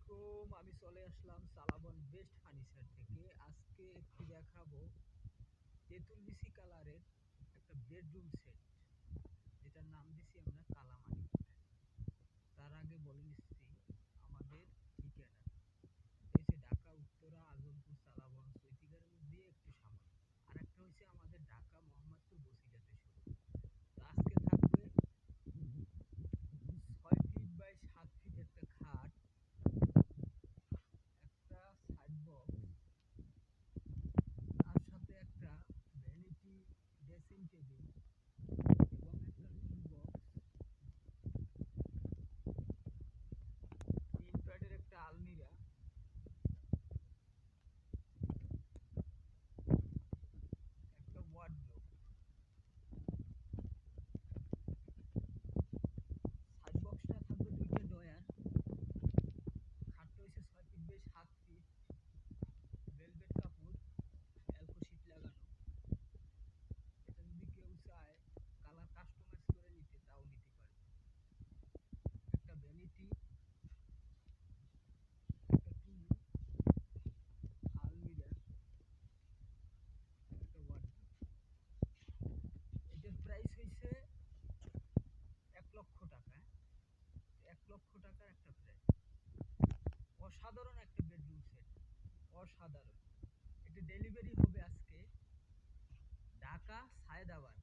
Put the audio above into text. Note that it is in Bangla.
আলাইকুম, আমি চলে আসলাম সালাবন বেস্ট ফার্নিচার থেকে। আজকে একটু দেখাবো তেঁতুল বিসি কালারের একটা বেডরুম সেট, যেটার নাম দিছি আমরা কালামানি। তার আগে বলে নিচ্ছি আমাদের ঠিকানা, এই যে ঢাকা উত্তরা আজমপুর সালাবন চৈতিগার মধ্যে একটু সামনে। আর একটা হচ্ছে আমাদের ঢাকা মোহাম্মদপুর বসিলাতে শুরু। তো আজকে থাকবে 6 ফিট বাই 7 ফিট একটা খাট, একটা সাইড বক্স, তার সাথে একটা ভ্যানিটি ড্রেসিং টেবিল এবং একটা টুল বক্স, 3 প্যাডের একটা আলমিরা, একটা ওয়ার্ডরোব। সাইড বক্সটা থাকবে 2টা ডয়ার। খাটটা হয়েছে 6 ফিট বাই 7 ফিট, ভেলভেট কাপড়, অ্যালকো শীট লাগানো। এটা যদি কেউ চায় কালার কাস্টমাইজ করে নিতে, তাও নিতে পারবে। একটা ভ্যানিটি, একটা টুল, আলমিরা, একটা ওয়ার্ডরোব। এটার প্রাইস হয়েছে 1 লক্ষ টাকা। 1 লক্ষ টাকার একটা প্রাইস। অসাধারণ একটা বেডরুম সেট, অসাধারণ। এটা ডেলিভারি হবে আজকে ঢাকা সায়েদাবাদ।